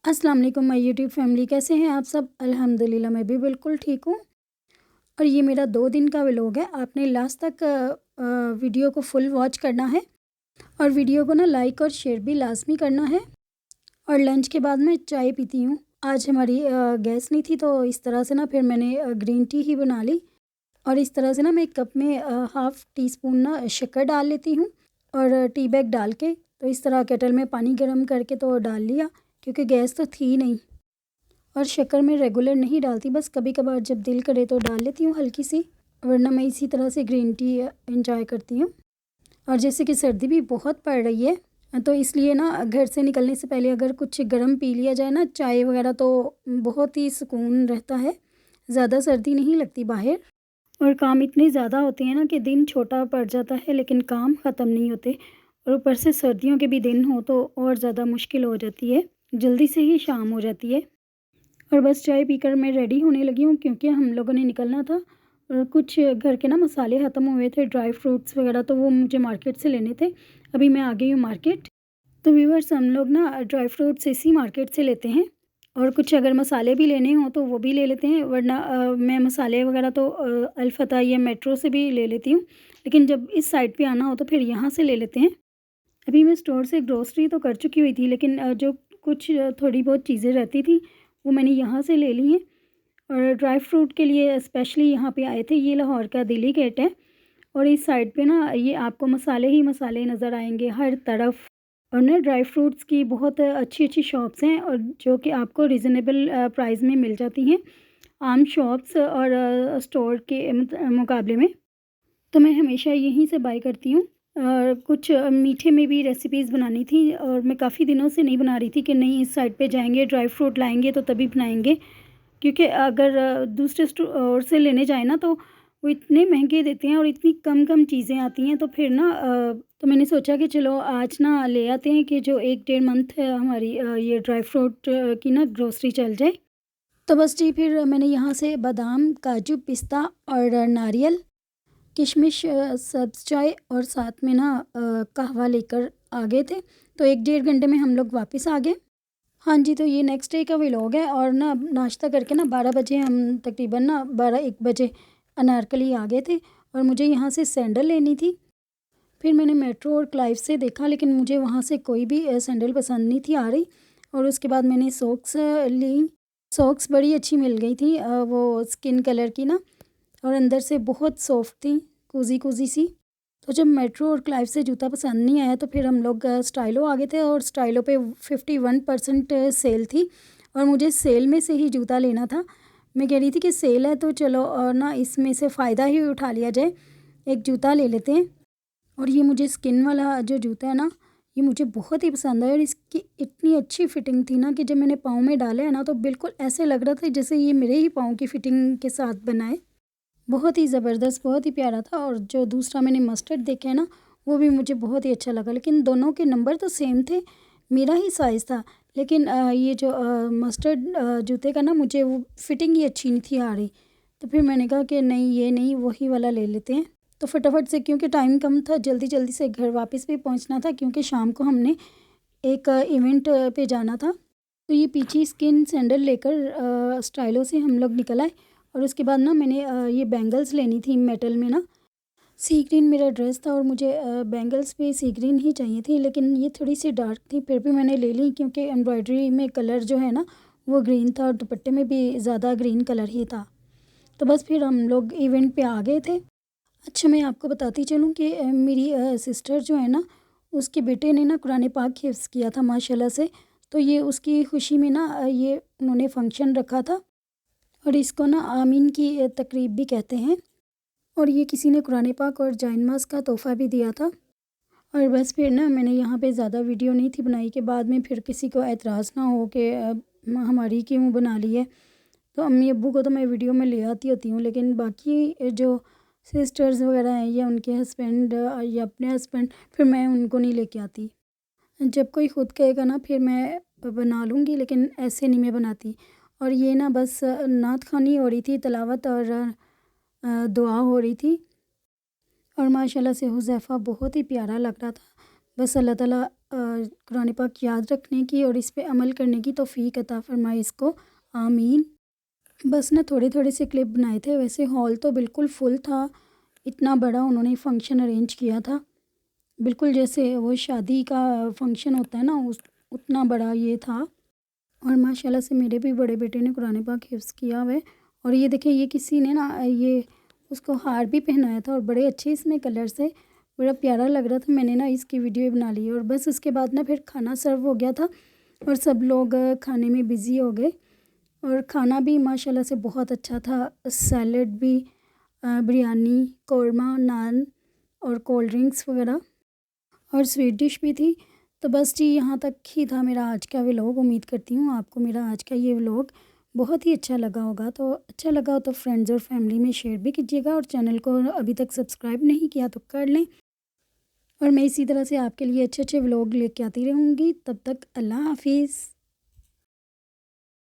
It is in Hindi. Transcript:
अस्सलाम वालेकुम माय यूट्यूब फैमिली, कैसे हैं आप सब? अल्हम्दुलिल्लाह मैं भी बिल्कुल ठीक हूँ। और ये मेरा 2 दिन का व्लॉग है। आपने लास्ट तक वीडियो को फुल वॉच करना है और वीडियो को ना लाइक और शेयर भी लाज़मी करना है। और लंच के बाद मैं चाय पीती हूँ। आज हमारी गैस नहीं थी, तो इस तरह से ना फिर मैंने ग्रीन टी ही बना ली। और इस तरह से ना मैं एक कप में हाफ़ टी स्पून ना शक्कर डाल लेती हूँ और टी बैग डाल के, तो इस तरह केटल में पानी गर्म करके तो डाल लिया, क्योंकि गैस तो थी नहीं। और शक्कर मैं रेगुलर नहीं डालती, बस कभी-कभार जब दिल करे तो डाल लेती हूँ हल्की सी, वरना मैं इसी तरह से ग्रीन टी एंजॉय करती हूँ। और जैसे कि सर्दी भी बहुत पड़ रही है, तो इसलिए ना घर से निकलने से पहले अगर कुछ गर्म पी लिया जाए ना, चाय वगैरह, तो बहुत ही सुकून रहता है। ज़्यादा सर्दी नहीं लगती बाहर। और काम इतने ज़्यादा होते हैं ना कि दिन छोटा पड़ जाता है, लेकिन काम ख़त्म नहीं होते। और ऊपर से सर्दियों के भी दिन हो तो और ज़्यादा मुश्किल हो जाती है, जल्दी से ही शाम हो जाती है। और बस चाय पीकर मैं रेडी होने लगी हूँ, क्योंकि हम लोगों ने निकलना था। और कुछ घर के ना मसाले ख़त्म हुए थे, ड्राई फ्रूट्स वगैरह, तो वो मुझे मार्केट से लेने थे। अभी मैं आ गई हूँ मार्केट। तो व्यूअर्स, हम लोग ना ड्राई फ्रूट्स इसी मार्केट से लेते हैं। और कुछ अगर मसाले भी लेने हों तो वो भी ले लेते हैं, वरना मैं मसाले वगैरह तो अल्फ़ता या मेट्रो से भी ले लेती हूँ। लेकिन जब इस साइड पे आना हो तो फिर यहाँ से ले लेते हैं। अभी मैं स्टोर से ग्रोसरी तो कर चुकी हुई थी, लेकिन जो कुछ थोड़ी बहुत चीज़ें रहती थी वो मैंने यहाँ से ले ली हैं। और ड्राई फ्रूट के लिए स्पेशली यहाँ पे आए थे। ये लाहौर का दिल्ली गेट है, और इस साइड पे ना ये आपको मसाले ही मसाले नज़र आएंगे हर तरफ। और ना ड्राई फ्रूट्स की बहुत अच्छी अच्छी शॉप्स हैं, और जो कि आपको रिजनेबल प्राइस में मिल जाती हैं आम शॉप्स और स्टोर के मुकाबले में। तो मैं हमेशा यहीं से बाय करती हूँ। और कुछ मीठे में भी रेसिपीज़ बनानी थी, और मैं काफ़ी दिनों से नहीं बना रही थी कि नहीं, इस साइड पे जाएंगे, ड्राई फ्रूट लाएंगे तो तभी बनाएंगे। क्योंकि अगर दूसरे स्टोर से लेने जाए ना, तो वो इतने महंगे देते हैं और इतनी कम कम चीज़ें आती हैं, तो फिर ना तो मैंने सोचा कि चलो आज ना ले आते हैं कि जो 1 डेढ़ मंथ है हमारी ये ड्राई फ्रूट की ना ग्रोसरी चल जाए। तो बस जी, फिर मैंने यहाँ से बादाम, काजू, पिस्ता और नारियल, किशमिश, सब्ज़ चाय और साथ में ना कहवा लेकर आ गए थे। तो 1 डेढ़ घंटे में हम लोग वापस आ गए। हाँ जी, तो ये नेक्स्ट डे का व्लॉग है। और ना अब नाश्ता करके ना 12 बजे, हम तकरीबन ना 12-1 बजे अनारकली आ गए थे। और मुझे यहाँ से सैंडल लेनी थी। फिर मैंने मेट्रो और क्लाइव से देखा, लेकिन मुझे वहाँ से कोई भी सैंडल पसंद नहीं थी आ रही। और उसके बाद मैंने सॉक्स ली। सॉक्स बड़ी अच्छी मिल गई थी, वो स्किन कलर की ना, और अंदर से बहुत सॉफ्ट थी, कूज़ी कूज़ी सी। तो जब मेट्रो और क्लाइव से जूता पसंद नहीं आया, तो फिर हम लोग स्टाइलो आ गए थे। और स्टाइलो पे 51% सेल थी, और मुझे सेल में से ही जूता लेना था। मैं कह रही थी कि सेल है तो चलो, और ना इसमें से फ़ायदा ही उठा लिया जाए, एक जूता ले लेते हैं। और ये मुझे स्किन वाला जो जूता है ना, ये मुझे बहुत ही पसंद आया। और इसकी इतनी अच्छी फ़िटिंग थी ना कि जब मैंने पाँव में डाला है ना, तो बिल्कुल ऐसे लग रहा था जैसे ये मेरे ही पाँव की फ़िटिंग के साथ बना है। बहुत ही ज़बरदस्त, बहुत ही प्यारा था। और जो दूसरा मैंने मस्टर्ड देखा है ना, वो भी मुझे बहुत ही अच्छा लगा। लेकिन दोनों के नंबर तो सेम थे, मेरा ही साइज़ था। लेकिन ये जो मस्टर्ड जूते का ना, मुझे वो फिटिंग ही अच्छी नहीं थी आ रही। तो फिर मैंने कहा कि नहीं, ये नहीं, वही वाला ले लेते हैं। तो फटाफट से, क्योंकि टाइम कम था, जल्दी जल्दी से घर वापस भी पहुंचना था, क्योंकि शाम को हमने एक इवेंट पे जाना था। तो ये पीछी स्किन सैंडल लेकर स्टाइलो से हम लोग निकल आए। और उसके बाद ना मैंने ये बैंगल्स लेनी थी मेटल में ना। सी ग्रीन मेरा ड्रेस था, और मुझे बैंगल्स भी सी ग्रीन ही चाहिए थी, लेकिन ये थोड़ी सी डार्क थी, फिर भी मैंने ले ली, क्योंकि एम्ब्रॉयडरी में कलर जो है ना वो ग्रीन था, और दुपट्टे में भी ज़्यादा ग्रीन कलर ही था। तो बस फिर हम लोग इवेंट पे आ गए थे। अच्छा, मैं आपको बताती चलूँ कि मेरी सिस्टर जो है ना, उसके बेटे ने ना कुरान पाक हिफ्ज़ किया था माशाल्लाह से। तो ये उसकी खुशी में ना ये उन्होंने फंक्शन रखा था। और इसको ना आमीन की तकरीब भी कहते हैं। और ये किसी ने कुरान पाक और जाइनमाज़ का तोहफ़ा भी दिया था। और बस फिर ना मैंने यहाँ पे ज़्यादा वीडियो नहीं थी बनाई, के बाद में फिर किसी को एतराज़ ना हो कि हमारी क्यों बना ली है। तो अम्मी अब्बू को तो मैं वीडियो में ले आती होती हूँ, लेकिन बाकी जो सिस्टर्स वगैरह हैं या उनके हस्बैंड या अपने हस्बैंड, फिर मैं उनको नहीं लेके आती। जब कोई ख़ुद कहेगा ना, फिर मैं बना लूँगी, लेकिन ऐसे नहीं मैं बनाती। और ये ना बस नात ख़वानी हो रही थी, तिलावत और दुआ हो रही थी। और माशाल्लाह से हुज़ैफ़ा बहुत ही प्यारा लग रहा था। बस अल्लाह ताला कुरान पाक याद रखने की और इस पे अमल करने की तौफ़ीक अता फ़रमाए इसको, आमीन। बस ना थोड़े-थोड़े से क्लिप बनाए थे, वैसे हॉल तो बिल्कुल फुल था, इतना बड़ा उन्होंने फ़ंक्शन अरेंज किया था। बिल्कुल जैसे वो शादी का फ़ंक्शन होता है ना, उस उतना बड़ा ये था। और माशाल्लाह से मेरे भी बड़े बेटे ने कुरान पाक हिफ़्ज़ किया हुआ है। और ये देखिए, ये किसी ने ना ये उसको हार भी पहनाया था और बड़े अच्छे इसमें कलर से, बड़ा प्यारा लग रहा था। मैंने ना इसकी वीडियो बना ली और बस उसके बाद ना फिर खाना सर्व हो गया था और सब लोग खाने में बिज़ी हो गए। और खाना भी माशाल्लाह से बहुत अच्छा था, सैलड भी, बिरयानी, कौरमा, नान और कोल्ड ड्रिंक्स वग़ैरह और स्वीट डिश भी थी। तो बस जी, यहाँ तक ही था मेरा आज का व्लॉग। उम्मीद करती हूँ आपको मेरा आज का ये व्लॉग बहुत ही अच्छा लगा होगा। तो अच्छा लगा हो तो फ्रेंड्स और फैमिली में शेयर भी कीजिएगा और चैनल को अभी तक सब्सक्राइब नहीं किया तो कर लें। और मैं इसी तरह से आपके लिए अच्छे-अच्छे व्लॉग लेके आती रहूँगी। तब तक अल्लाह हाफ़िज़।